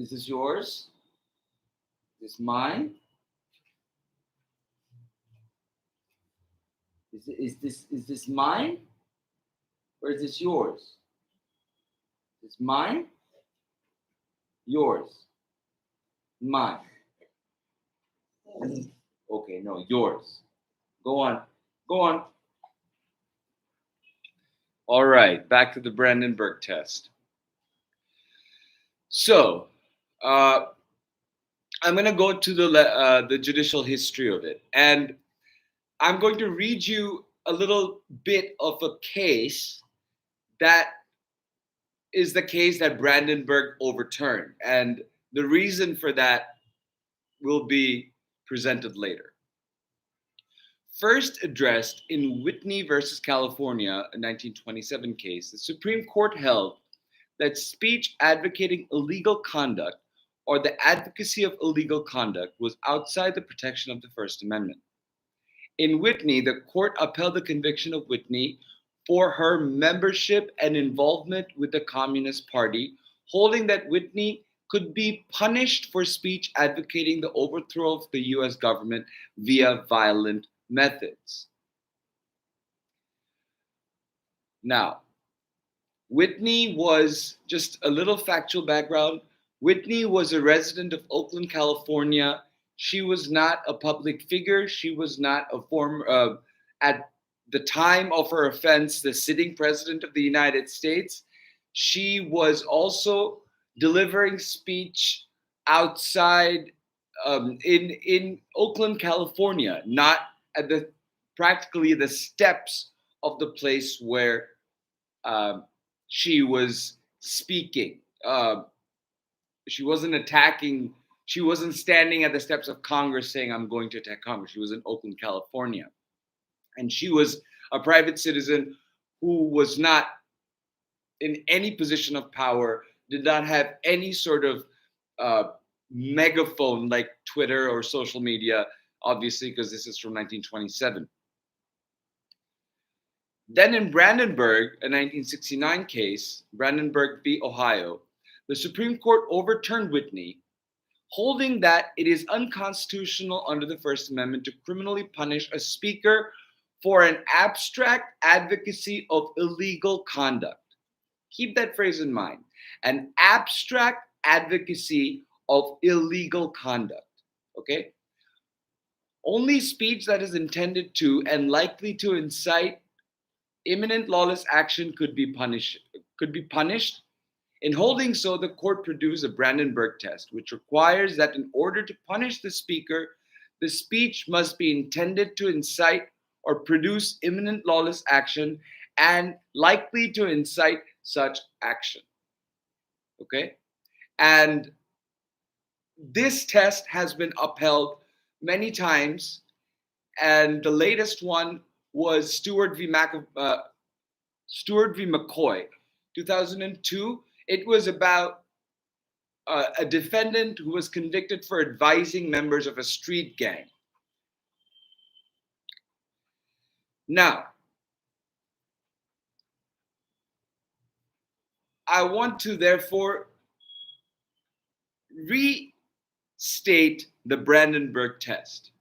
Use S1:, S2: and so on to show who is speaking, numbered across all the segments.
S1: Is this yours? Is this mine? Is this mine or is this yours? Is this mine? Yours? Mine? Okay, no, yours. Go on. Go on. All right, back to the Brandenburg test. So, uh, I'm going to go to the judicial history of it, and I'm going to read you a little bit of a case that is the case that Brandenburg overturned, and the reason for that will be presented later. First addressed in Whitney versus California, a 1927 case, the Supreme Court held that speech advocating illegal conduct or the advocacy of illegal conduct was outside the protection of the First Amendment. In Whitney, the court upheld the conviction of Whitney for her membership and involvement with the Communist Party, holding that Whitney could be punished for speech advocating the overthrow of the US government via violent methods. Now, Whitney was, just a little factual background, Whitney was a resident of Oakland, California. She was not a public figure. She was not a former, at the time of her offense, the sitting president of the United States. She was also delivering speech outside in Oakland, California, not at the practically the steps of the place where she was speaking. She wasn't attacking. She wasn't standing at the steps of Congress saying, "I'm going to attack Congress." She was in Oakland, California, and she was a private citizen who was not in any position of power, did not have any sort of megaphone like Twitter or social media, obviously, because this is from 1927. Then in Brandenburg, a 1969 case, Brandenburg v. Ohio, the Supreme Court overturned Whitney, holding that it is unconstitutional under the First Amendment to criminally punish a speaker for an abstract advocacy of illegal conduct. Keep that phrase in mind. An abstract advocacy of illegal conduct. Okay? Only speech that is intended to and likely to incite imminent lawless action could be punished. In holding so, the court produced a Brandenburg test, which requires that in order to punish the speaker, the speech must be intended to incite or produce imminent lawless action and likely to incite such action. Okay? And this test has been upheld many times, and the latest one was Stewart v. McCoy, 2002. It was about a defendant who was convicted for advising members of a street gang. Now, I want to therefore restate the Brandenburg test.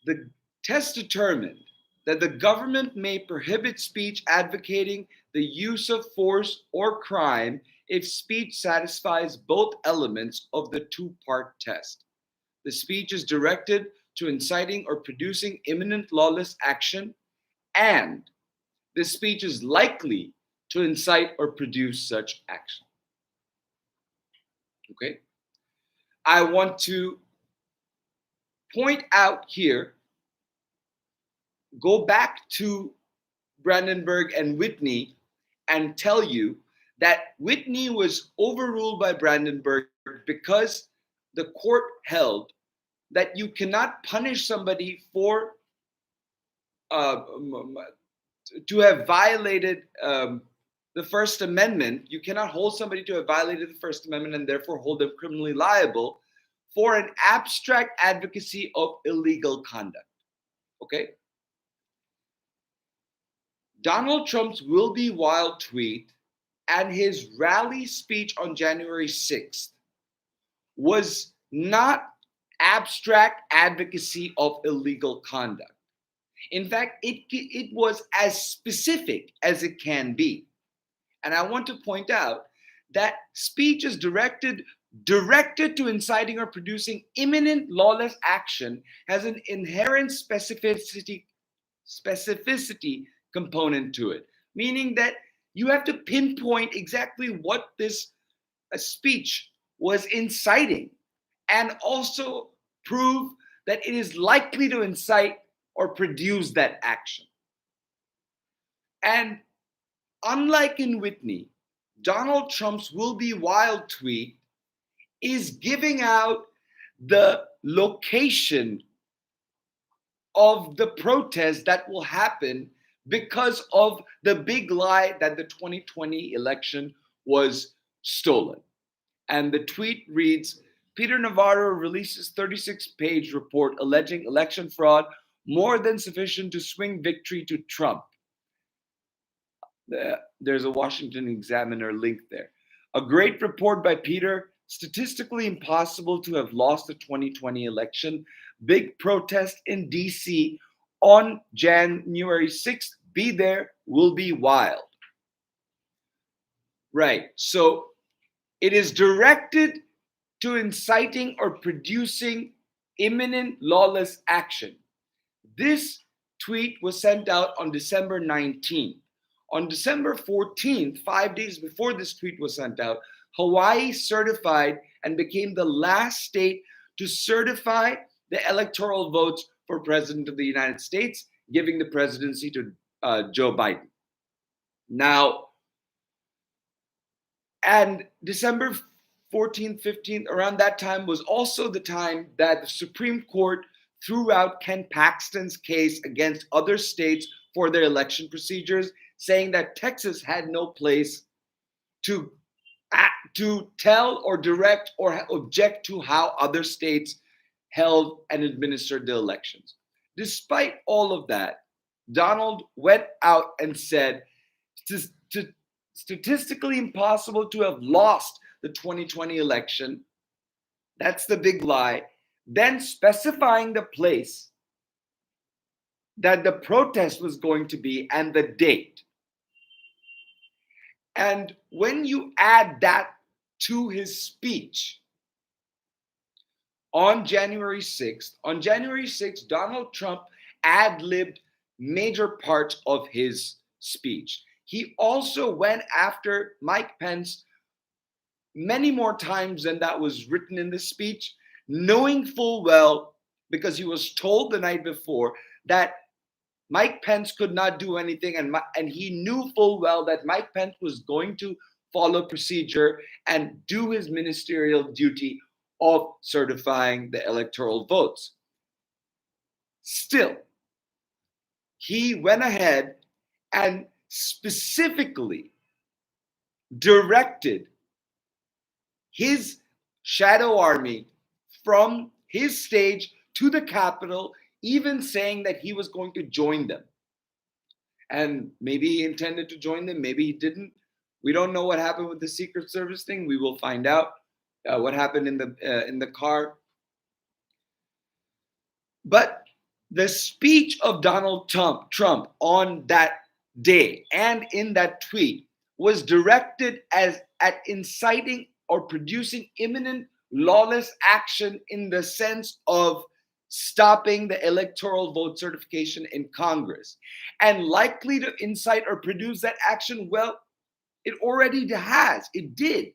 S1: The test determined that the government may prohibit speech advocating the use of force or crime if speech satisfies both elements of the two-part test. The speech is directed to inciting or producing imminent lawless action, and the speech is likely to incite or produce such action. Okay? I want to point out here, go back to Brandenburg and Whitney and tell you that Whitney was overruled by Brandenburg because the court held that you cannot punish somebody for to have violated the First Amendment. You cannot hold somebody to have violated the First Amendment and therefore hold them criminally liable for an abstract advocacy of illegal conduct. Okay? Donald Trump's Will Be Wild tweet and his rally speech on January 6th was not abstract advocacy of illegal conduct. In fact, it was as specific as it can be. And I want to point out that speech is directed to inciting or producing imminent lawless action has an inherent specificity component to it, meaning that you have to pinpoint exactly what this speech was inciting and also prove that it is likely to incite or produce that action. And unlike in Whitney, Donald Trump's "will be wild" tweet is giving out the location of the protest that will happen because of the big lie that the 2020 election was stolen. And the tweet reads, Peter Navarro releases 36-page report alleging election fraud more than sufficient to swing victory to Trump. There's a Washington Examiner link there. A great report by Peter. Statistically impossible to have lost the 2020 election. Big protest in DC on January 6th. Be there, will be wild. Right. So it is directed to inciting or producing imminent lawless action. This tweet was sent out on December 19th. On December 14th, 5 days before this tweet was sent out, Hawaii certified and became the last state to certify the electoral votes for President of the United States, giving the presidency to Joe Biden. Now, and December 14th, 15th, around that time was also the time that the Supreme Court threw out Ken Paxton's case against other states for their election procedures, saying that Texas had no place to tell or direct or object to how other states held and administered the elections. Despite all of that, Donald went out and said it's statistically impossible to have lost the 2020 election. That's the big lie. Then specifying the place that the protest was going to be and the date. And when you add that to his speech on January 6th, Donald Trump ad-libbed major parts of his speech. He also went after Mike Pence many more times than that was written in the speech, knowing full well, because he was told the night before, that Mike Pence could not do anything, and he knew full well that Mike Pence was going to follow procedure and do his ministerial duty of certifying the electoral votes. Still, he went ahead and specifically directed his shadow army from his stage to the Capitol, even saying that he was going to join them. And maybe he intended to join them, maybe he didn't. We don't know what happened with the Secret Service thing. We will find out what happened in the car. But the speech of Donald Trump on that day and in that tweet was directed at inciting or producing imminent lawless action in the sense of stopping the electoral vote certification in Congress. And likely to incite or produce that action, well, it already has. It did.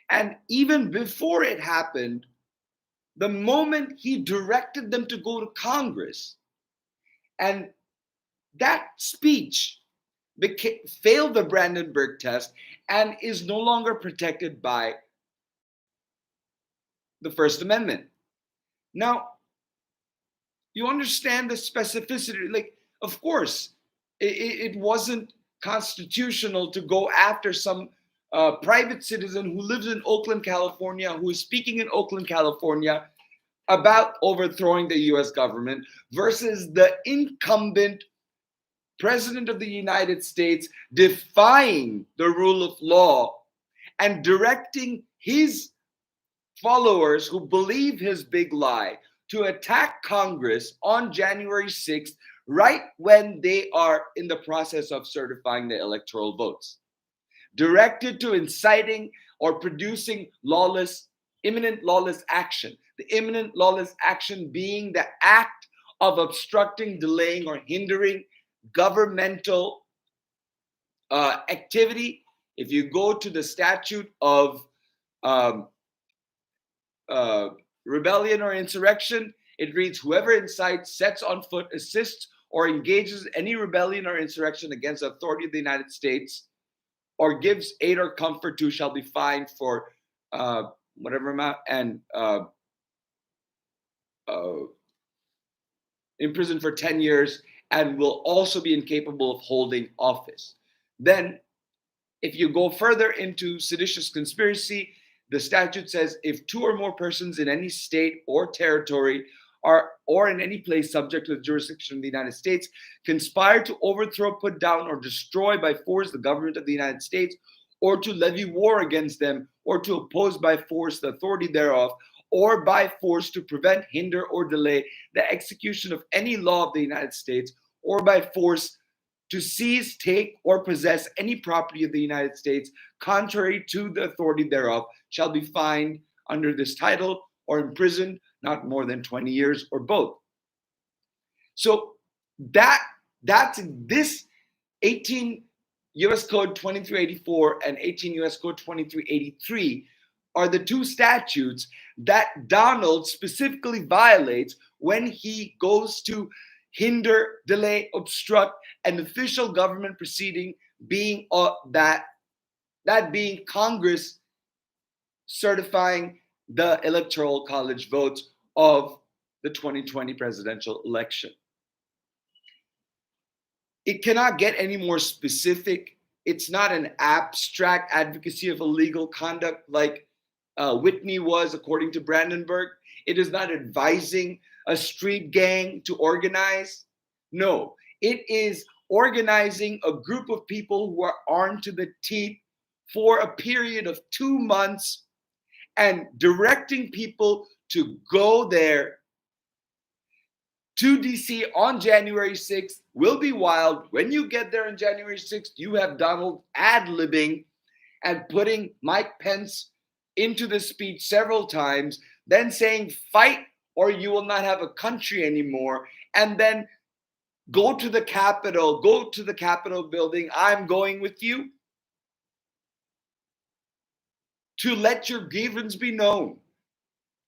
S1: And even before it happened, the moment he directed them to go to Congress, and that speech failed the Brandenburg test and is no longer protected by the First Amendment. Now, you understand the specificity. Like, of course, it wasn't constitutional to go after some private citizen who lives in Oakland, California, who is speaking in Oakland, California about overthrowing the US government versus the incumbent President of the United States defying the rule of law and directing his followers who believe his big lie to attack Congress on January 6th, right when they are in the process of certifying the electoral votes. Directed to inciting or producing imminent lawless action. The imminent lawless action being the act of obstructing, delaying, or hindering governmental activity. If you go to the statute of rebellion or insurrection, it reads, whoever incites, sets on foot, assists, or engages any rebellion or insurrection against the authority of the United States, or gives aid or comfort to, shall be fined for whatever amount and imprisoned for 10 years and will also be incapable of holding office. Then, if you go further into seditious conspiracy, the statute says if two or more persons in any state or territory or in any place subject to the jurisdiction of the United States conspire to overthrow, put down, or destroy by force the government of the United States, or to levy war against them, or to oppose by force the authority thereof, or by force to prevent, hinder, or delay the execution of any law of the United States, or by force to seize, take, or possess any property of the United States contrary to the authority thereof, shall be fined under this title or imprisoned not more than 20 years or both. So that's this 18 U.S. Code 2384 and 18 U.S. Code 2383 are the two statutes that Donald specifically violates when he goes to hinder, delay, obstruct an official government proceeding, being that being Congress certifying the Electoral College votes of the 2020 presidential election. It cannot get any more specific. It's not an abstract advocacy of illegal conduct like Whitney was, according to Brandenburg. It is not advising a street gang to organize. No, it is organizing a group of people who are armed to the teeth for a period of 2 months and directing people to go there to DC on January 6th. Will be wild. When you get there on January 6th, you have Donald ad-libbing and putting Mike Pence into the speech several times, then saying, fight or you will not have a country anymore, and then go to the Capitol building, I'm going with you, to let your grievance be known.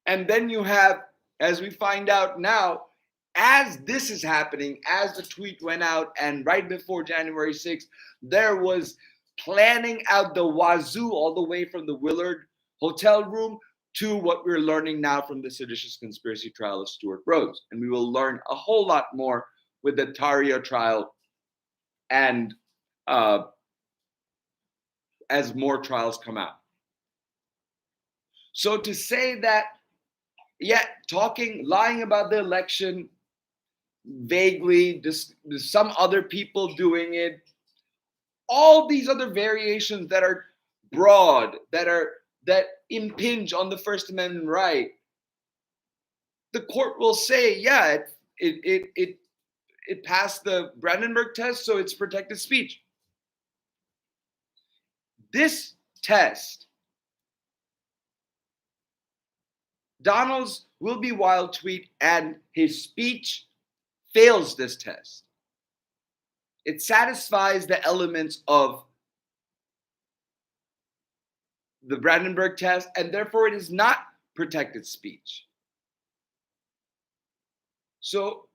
S1: And then you have, as we find out now, as this is happening, as the tweet went out and right before January 6th, there was planning out the wazoo all the way from the Willard hotel room to what we're learning now from the seditious conspiracy trial of Stewart Rhodes. And we will learn a whole lot more with the Tarrio trial and as more trials come out. So to say that, lying about the election vaguely, some other people doing it, all these other variations that are broad, that impinge on the First Amendment right, the court will say, it passed the Brandenburg test, so it's protected speech. This test, Donald's will be wild tweet and his speech fails this test. It satisfies the elements of the Brandenburg test, and therefore it is not protected speech. So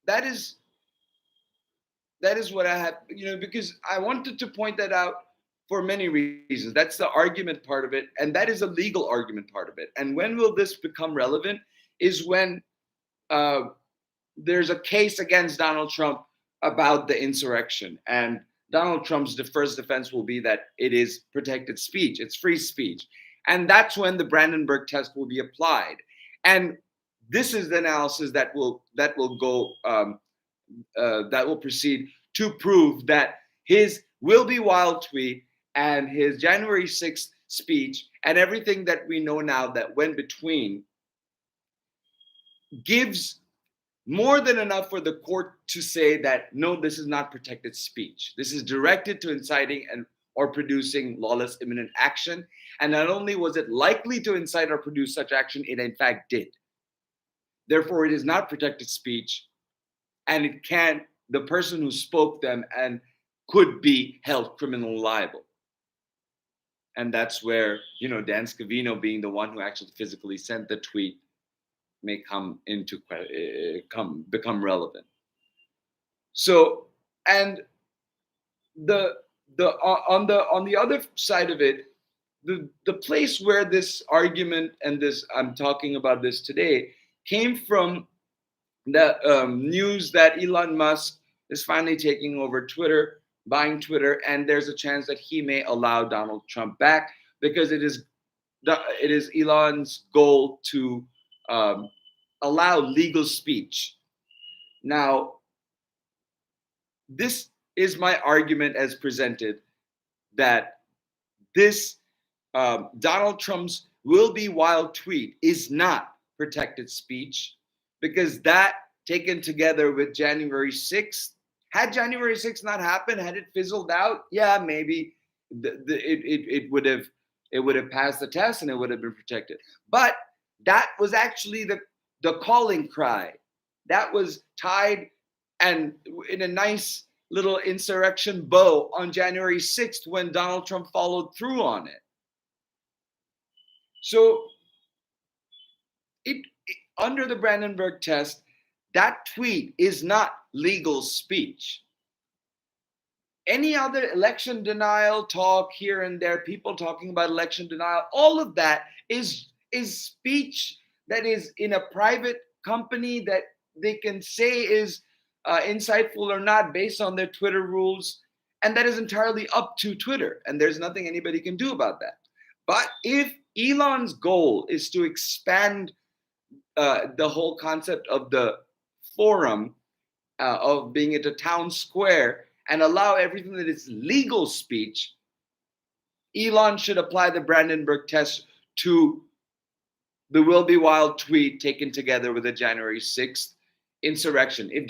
S1: that is what I have, because I wanted to point that out for many reasons. That's the argument part of it, and that is a legal argument part of it. And when will this become relevant is when there's a case against Donald Trump about the insurrection, and Donald Trump's first defense will be that it is protected speech, it's free speech. And that's when the Brandenburg test will be applied. And This is the analysis that will go that will proceed to prove that his will be wild tweet and his January 6th speech and everything that we know now that went between gives more than enough for the court to say that no, this is not protected speech. This is directed to inciting and or producing lawless imminent action. And not only was it likely to incite or produce such action, it in fact did. Therefore, it is not protected speech, and it can the person who spoke them and could be held criminally liable. And that's where Dan Scavino, being the one who actually physically sent the tweet, may become relevant. So, and the on the other side of it, the place where this argument and this I'm talking about this today came from the news that Elon Musk is finally taking over Twitter, buying Twitter, and there's a chance that he may allow Donald Trump back because it is Elon's goal to allow legal speech. Now, this is my argument as presented that this Donald Trump's will be wild tweet is not protected speech because that taken together with January 6th, had January 6th not happened, had it fizzled out, yeah, maybe it would have passed the test and it would have been protected. But that was actually the calling cry. That was tied and in a nice little insurrection bow on January 6th when Donald Trump followed through on it. So under the Brandenburg test, that tweet is not legal speech. Any other election denial talk here and there, people talking about election denial, all of that is speech that is in a private company that they can say is insightful or not based on their Twitter rules. And that is entirely up to Twitter. And there's nothing anybody can do about that. But if Elon's goal is to expand the whole concept of the forum, of being at a town square, and allow everything that is legal speech, Elon should apply the Brandenburg test to the will be wild tweet taken together with the January 6th insurrection. If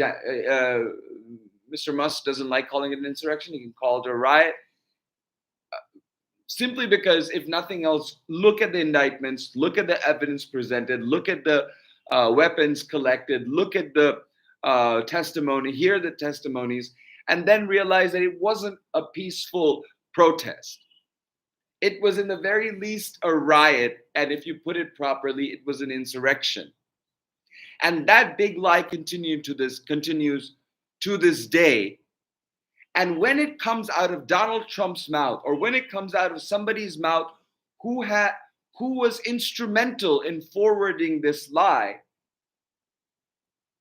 S1: Mr. Musk doesn't like calling it an insurrection, he can call it a riot. Simply because, if nothing else, look at the indictments, look at the evidence presented, look at the weapons collected, look at the testimony, hear the testimonies, and then realize that it wasn't a peaceful protest. It was, in the very least, a riot, and if you put it properly, it was an insurrection. And that big lie continues to this day. And when it comes out of Donald Trump's mouth, or when it comes out of somebody's mouth who was instrumental in forwarding this lie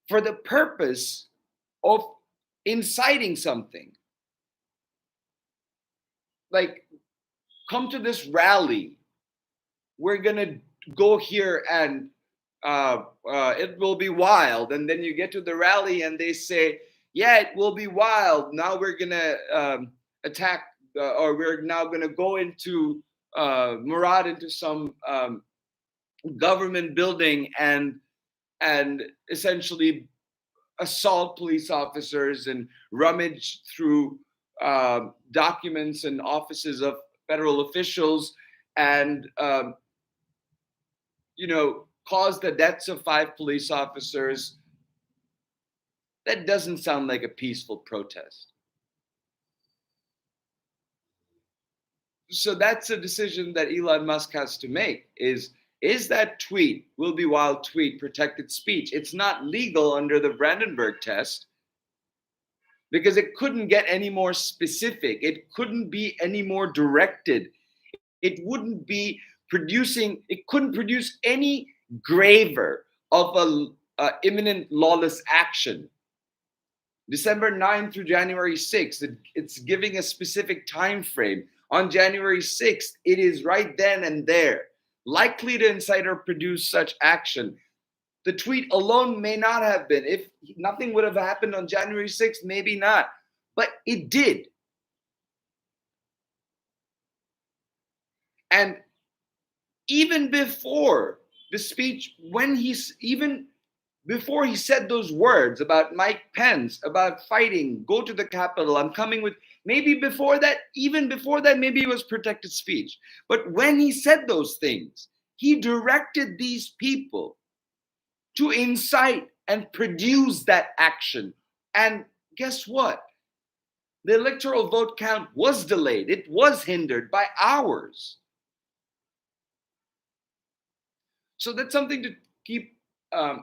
S1: for the purpose of inciting something, like, come to this rally, we're gonna go here and it will be wild, and then you get to the rally and they say, yeah, it will be wild. Now we're gonna attack, or we're now gonna go into Murad into some government building and essentially assault police officers and rummage through documents and offices of federal officials and cause the deaths of 5 police officers. That doesn't sound like a peaceful protest. So that's a decision that Elon Musk has to make. Is that tweet, will be wild tweet, protected speech? It's not legal under the Brandenburg test because it couldn't get any more specific. It couldn't be any more directed. It couldn't produce any graver of a imminent lawless action. December 9th through January 6th, it's giving a specific time frame. On January 6th, it is right then and there, likely to incite or produce such action. The tweet alone may not have been. If nothing would have happened on January 6th, maybe not. But it did. And even before the speech, even before he said those words about Mike Pence, about fighting, go to the Capitol, I'm coming with, maybe before that, even before that, maybe it was protected speech. But when he said those things, he directed these people to incite and produce that action. And guess what? The electoral vote count was delayed. It was hindered by hours. So that's something to keep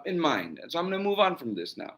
S1: in mind. And so I'm going to move on from this now.